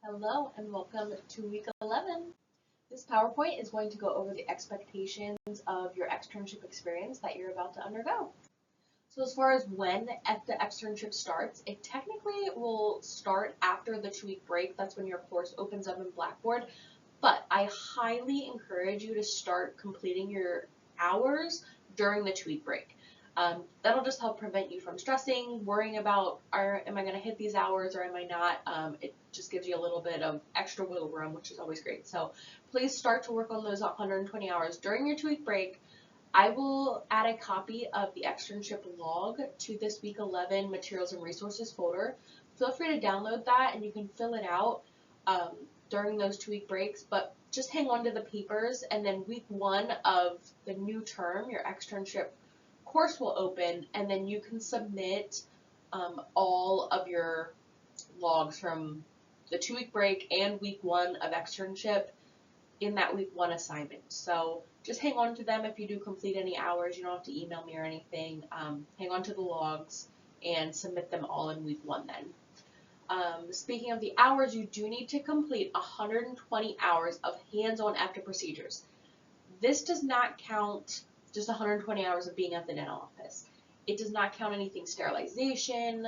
Hello and welcome to week 11. This PowerPoint is going to go over the expectations of your externship experience that you're about to undergo. So as far as when the externship starts, it technically will start after the 2-week break. That's when your course opens up in Blackboard. But I highly encourage you to start completing your hours during the 2-week break. That'll just help prevent you from stressing, worrying about, am I going to hit these hours or am I not? It just gives you a little bit of extra wiggle room, which is always great. So please start to work on those 120 hours during your 2-week break. I will add a copy of the externship log to this week 11 materials and resources folder. Feel free to download that and you can fill it out during those 2-week breaks, but just hang on to the papers, and then week 1 of the new term, your externship course will open, and then you can submit all of your logs from the 2-week break and week 1 of externship in that week 1 assignment. So just hang on to them. If you do complete any hours, you don't have to email me or anything. Hang on to the logs and submit them all in week 1 then. Speaking of the hours, you do need to complete 120 hours of hands-on after procedures. This does not count just 120 hours of being at the dental office. It does not count anything sterilization,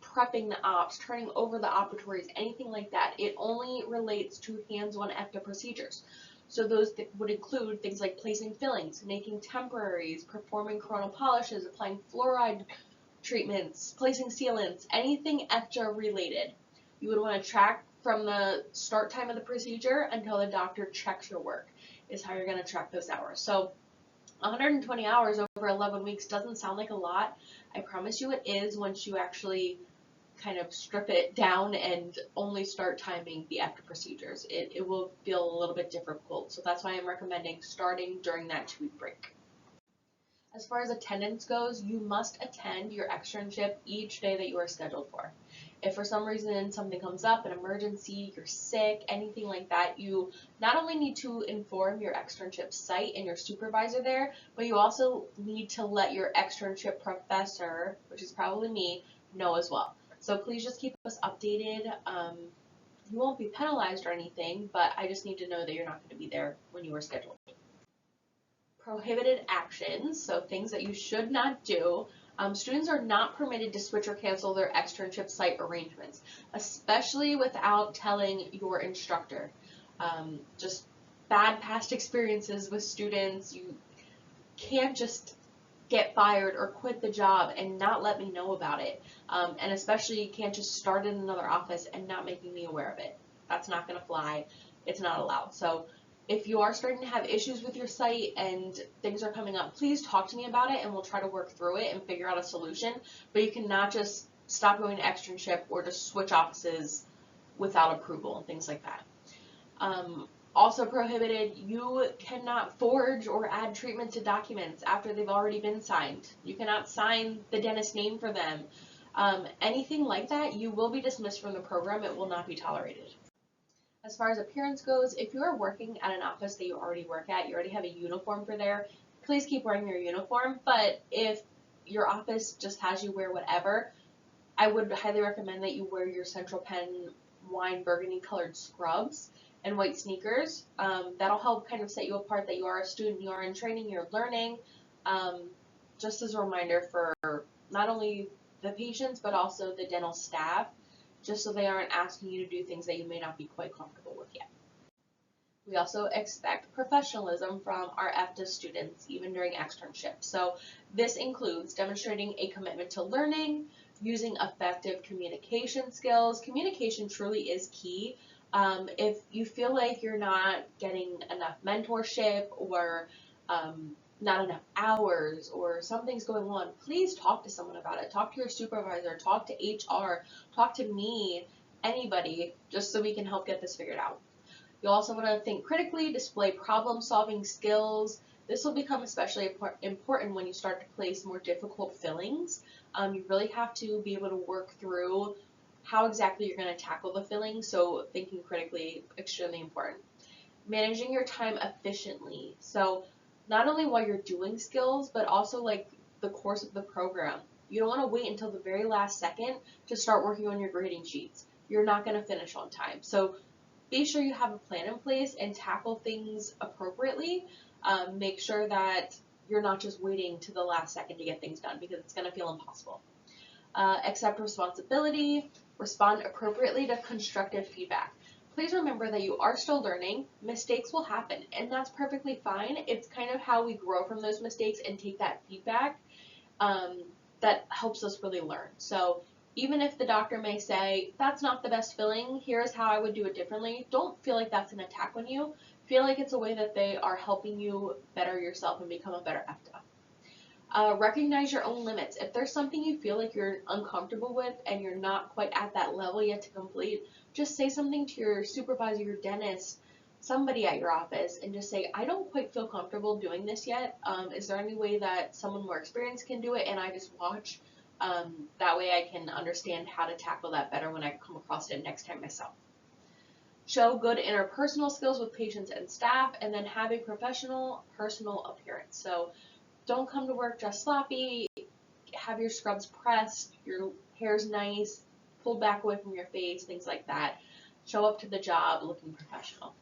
prepping the ops, turning over the operatories, anything like that. It only relates to hands-on after procedures. So those would include things like placing fillings, making temporaries, performing coronal polishes, applying fluoride treatments, placing sealants, anything EFTA related. You would want to track from the start time of the procedure until the doctor checks your work is how you're going to track those hours. So 120 hours over 11 weeks doesn't sound like a lot. I promise you it is once you actually kind of strip it down and only start timing the after procedures. It will feel a little bit difficult. So that's why I'm recommending starting during that 2-week break. As far as attendance goes, you must attend your externship each day that you are scheduled for. If for some reason something comes up, an emergency, you're sick, anything like that, you not only need to inform your externship site and your supervisor there, but you also need to let your externship professor, which is probably me, know as well. So please just keep us updated. You won't be penalized or anything, but I just need to know that you're not going to be there when you were scheduled. Prohibited actions, so things that you should not do. Students are not permitted to switch or cancel their externship site arrangements, especially without telling your instructor. Just bad past experiences with students. You can't just get fired or quit the job and not let me know about it. And especially you can't just start in another office and not making me aware of it. That's not going to fly. It's not allowed. So if you are starting to have issues with your site and things are coming up, please talk to me about it and we'll try to work through it and figure out a solution. But you cannot just stop going to externship or just switch offices without approval and things like that. Also prohibited, you cannot forge or add treatment to documents after they've already been signed. You cannot sign the dentist name for them. Anything like that, you will be dismissed from the program. It will not be tolerated. As far as appearance goes, if you are working at an office that you already work at, you already have a uniform for there, please keep wearing your uniform. But if your office just has you wear whatever, I would highly recommend that you wear your Central Penn wine burgundy colored scrubs and white sneakers. That'll help kind of set you apart that you are a student, you are in training, you're learning. Just as a reminder for not only the patients, but also the dental staff, just so they aren't asking you to do things that you may not be quite comfortable with yet. We also expect professionalism from our EFTA students, even during externship. So this includes demonstrating a commitment to learning, using effective communication skills. Communication truly is key. If you feel like you're not getting enough mentorship or not enough hours or something's going on, please talk to someone about it. Talk to your supervisor, talk to HR, talk to me, anybody, just so we can help get this figured out. You also want to think critically, display problem-solving skills. This will become especially important when you start to place more difficult fillings. You really have to be able to work through how exactly you're going to tackle the filling, so thinking critically, extremely important. Managing your time efficiently. So not only while you're doing skills, but also like the course of the program. You don't want to wait until the very last second to start working on your grading sheets. you're not going to finish on time. So be sure you have a plan in place and tackle things appropriately. Make sure that you're not just waiting to the last second to get things done, because it's going to feel impossible. Accept responsibility, respond appropriately to constructive feedback. Please remember that you are still learning. Mistakes will happen, and that's perfectly fine. It's kind of how we grow from those mistakes and take that feedback that helps us really learn. So even if the doctor may say, that's not the best filling, here's how I would do it differently, don't feel like that's an attack on you. Feel like it's a way that they are helping you better yourself and become a better EFTA. Recognize your own limits. If there's something you feel like you're uncomfortable with and you're not quite at that level yet to complete, just say something to your supervisor, your dentist, somebody at your office, and just say, I don't quite feel comfortable doing this yet. Is there any way that someone more experienced can do it and I just watch? That way I can understand how to tackle that better when I come across it next time myself. Show good interpersonal skills with patients and staff, and then have a professional, personal appearance. So don't come to work just sloppy, have your scrubs pressed, your hair's nice, pulled back away from your face, things like that. Show up to the job looking professional.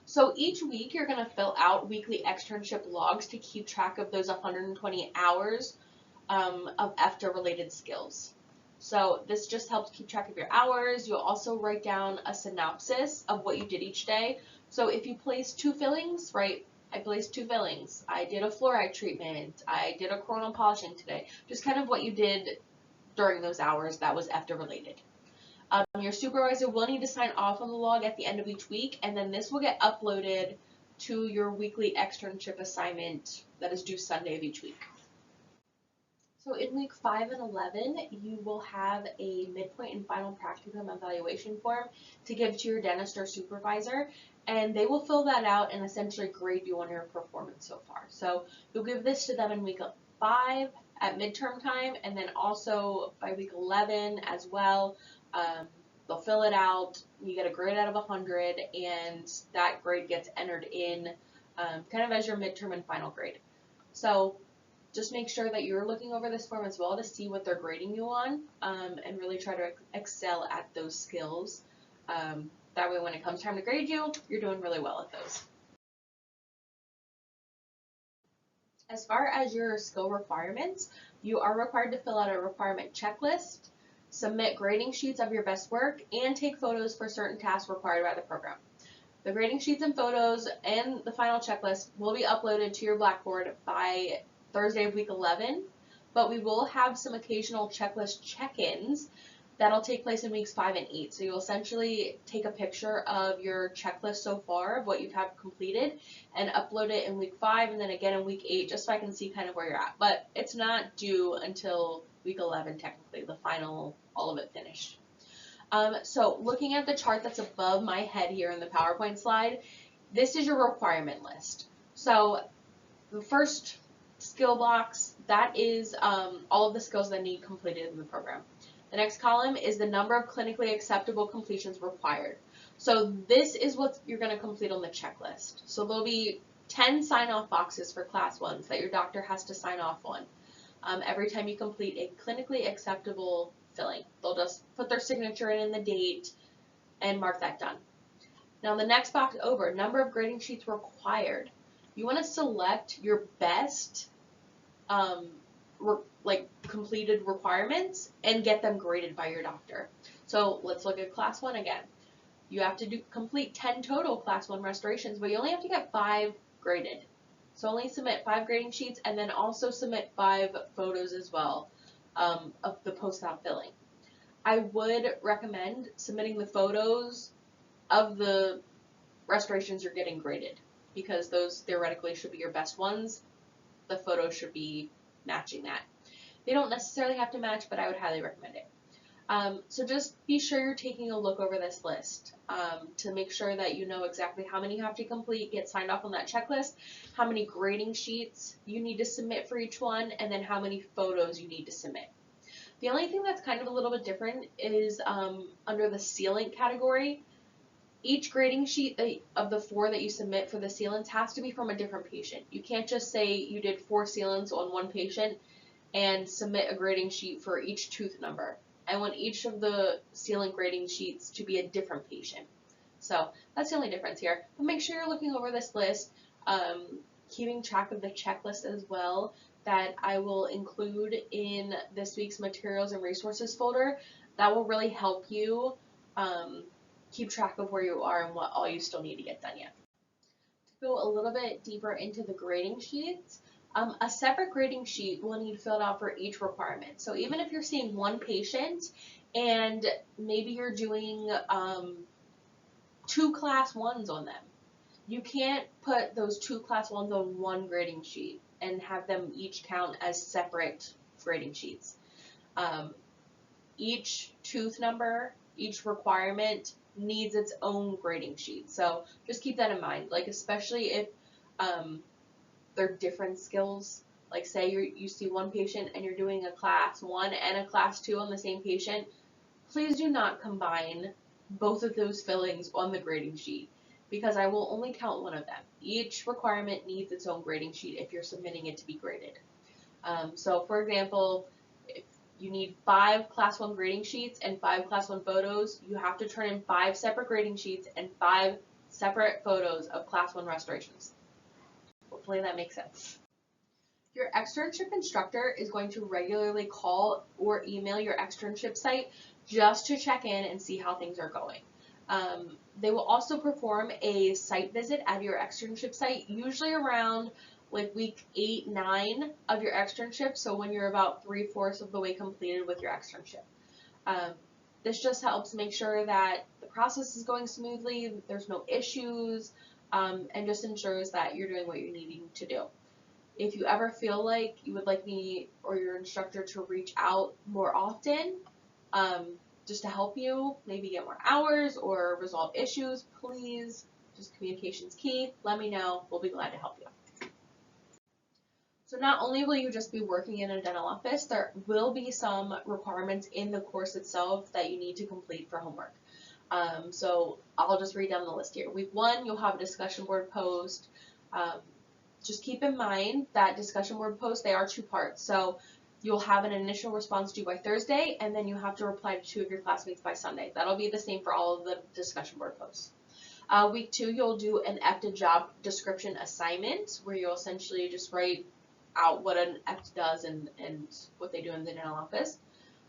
So each week you're going to fill out weekly externship logs to keep track of those 120 hours of EFTA related skills. So this just helps keep track of your hours. You'll also write down a synopsis of what you did each day. So if you placed 2 fillings, right, I placed 2 fillings. I did a fluoride treatment. I did a coronal polishing today. Just kind of what you did during those hours that was EFTA related. Your supervisor will need to sign off on the log at the end of each week, and then this will get uploaded to your weekly externship assignment that is due Sunday of each week. So in week 5 and 11, you will have a midpoint and final practicum evaluation form to give to your dentist or supervisor, and they will fill that out and essentially grade you on your performance so far. So you'll give this to them in week 5 at midterm time, and then also by week 11 as well. They'll fill it out, you get a grade out of 100, and that grade gets entered in kind of as your midterm and final grade. So just make sure that you're looking over this form as well to see what they're grading you on, and really try to excel at those skills. That way when it comes time to grade you, you're doing really well at those. As far as your skill requirements, you are required to fill out a requirement checklist, submit grading sheets of your best work, and take photos for certain tasks required by the program. The grading sheets and photos and the final checklist will be uploaded to your Blackboard by Thursday of week 11, but we will have some occasional checklist check-ins that'll take place in weeks 5 and 8. So you'll essentially take a picture of your checklist so far of what you have completed and upload it in week 5 and then again in week 8, just so I can see kind of where you're at. But it's not due until week 11 technically, the final, all of it finished. So looking at the chart that's above my head here in the PowerPoint slide, this is your requirement list. So the first skill box, that is all of the skills that need completed in the program. The next column is the number of clinically acceptable completions required. So this is what you're going to complete on the checklist. So there'll be 10 sign-off boxes for class 1s that your doctor has to sign off on every time you complete a clinically acceptable filling. They'll just put their signature in the date and mark that done. Now the next box over, number of grading sheets required. You want to select your best completed requirements and get them graded by your doctor. So let's look at class 1 again. You have to complete 10 total class 1 restorations, but you only have to get 5 graded. So only submit 5 grading sheets and then also submit 5 photos as well of the post-op filling. I would recommend submitting the photos of the restorations you're getting graded, because those theoretically should be your best ones. The photos should be matching that. They don't necessarily have to match, but I would highly recommend it. So just be sure you're taking a look over this list to make sure that you know exactly how many you have to complete, get signed off on that checklist, how many grading sheets you need to submit for each one, and then how many photos you need to submit. The only thing that's kind of a little bit different is under the sealant category. Each grading sheet of the 4 that you submit for the sealants has to be from a different patient. You can't just say you did 4 sealants on one patient and submit a grading sheet for each tooth number. I want each of the sealant grading sheets to be a different patient. So that's the only difference here. But make sure you're looking over this list, keeping track of the checklist as well that I will include in this week's materials and resources folder. That will really help you keep track of where you are and what all you still need to get done yet. To go a little bit deeper into the grading sheets, a separate grading sheet will need filled out for each requirement. So even if you're seeing one patient and maybe you're doing 2 class 1s on them, you can't put those 2 class 1s on one grading sheet and have them each count as separate grading sheets. Each tooth number, each requirement needs its own grading sheet. So just keep that in mind, like especially if they're different skills. Like say you see one patient and you're doing a class 1 and a class 2 on the same patient, please do not combine both of those fillings on the grading sheet because I will only count one of them. Each requirement needs its own grading sheet if you're submitting it to be graded. So for example, if you need 5 class 1 grading sheets and 5 class 1 photos, you have to turn in 5 separate grading sheets and 5 separate photos of class 1 restorations. Hopefully that makes sense. Your externship instructor is going to regularly call or email your externship site just to check in and see how things are going. They will also perform a site visit at your externship site, usually around like week 8, 9 of your externship, so when you're about 3/4 of the way completed with your externship. This just helps make sure that the process is going smoothly, there's no issues, and just ensures that you're doing what you're needing to do. If you ever feel like you would like me or your instructor to reach out more often, just to help you, maybe get more hours or resolve issues, please, just communication's key. Let me know. We'll be glad to help you. So not only will you just be working in a dental office, there will be some requirements in the course itself that you need to complete for homework. So I'll just read down the list here. Week 1, you'll have a discussion board post. Just keep in mind that discussion board posts, they are 2 parts. So you'll have an initial response due by Thursday, and then you have to reply to 2 of your classmates by Sunday. That'll be the same for all of the discussion board posts. Week 2, you'll do an EPTA job description assignment, where you'll essentially just write out what an EPTA does and what they do in the dental office.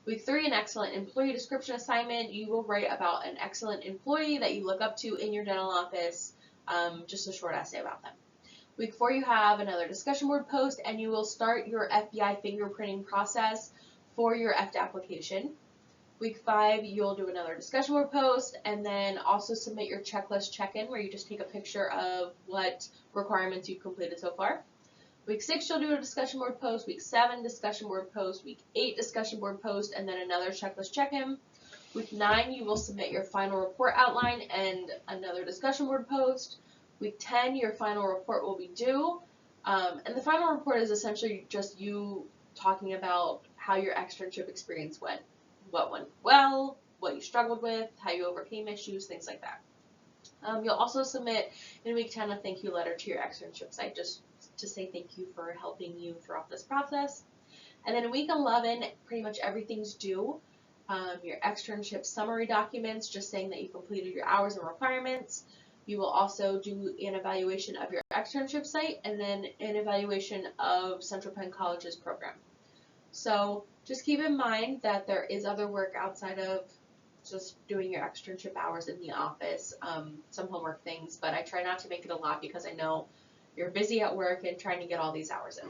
Week 3, an excellent employee description assignment. You will write about an excellent employee that you look up to in your dental office, just a short essay about them. Week 4, you have another discussion board post, and you will start your FBI fingerprinting process for your EPTA application. Week 5, you'll do another discussion board post, and then also submit your checklist check-in, where you just take a picture of what requirements you've completed so far. Week 6, you'll do a discussion board post. Week 7, discussion board post. Week 8, discussion board post, and then another checklist check-in. Week 9, you will submit your final report outline and another discussion board post. Week 10, your final report will be due, and the final report is essentially just you talking about how your externship experience went, what went well, what you struggled with, how you overcame issues, things like that. You'll also submit in week 10 a thank you letter to your externship site just to say thank you for helping you throughout this process. And then in week 11, pretty much everything's due. Your externship summary documents just saying that you completed your hours and requirements. You will also do an evaluation of your externship site and then an evaluation of Central Penn College's program. So just keep in mind that there is other work outside of just doing your externship hours in the office, some homework things, but I try not to make it a lot because I know you're busy at work and trying to get all these hours in.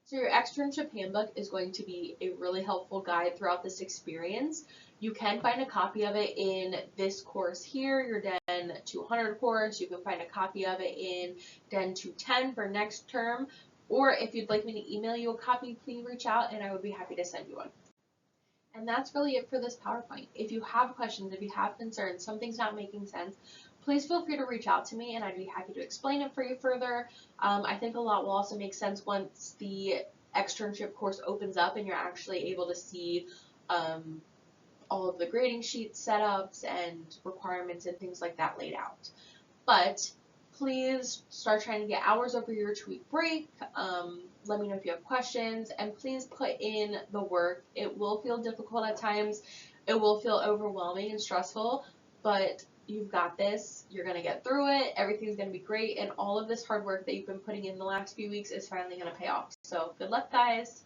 So your externship handbook is going to be a really helpful guide throughout this experience. You can find a copy of it in this course here, your Den 200 course. You can find a copy of it in Den 210 for next term. Or if you'd like me to email you a copy, please reach out and I would be happy to send you one. And that's really it for this PowerPoint. If you have questions, if you have concerns, something's not making sense, please feel free to reach out to me and I'd be happy to explain it for you further. I think a lot will also make sense once the externship course opens up and you're actually able to see all of the grading sheet setups and requirements and things like that laid out. But please start trying to get hours over your 2-week break. let me know if you have questions, and please put in the work. It will feel difficult at times. It will feel overwhelming and stressful, but you've got this. You're going to get through it. Everything's going to be great, and all of this hard work that you've been putting in the last few weeks is finally going to pay off. So good luck, guys.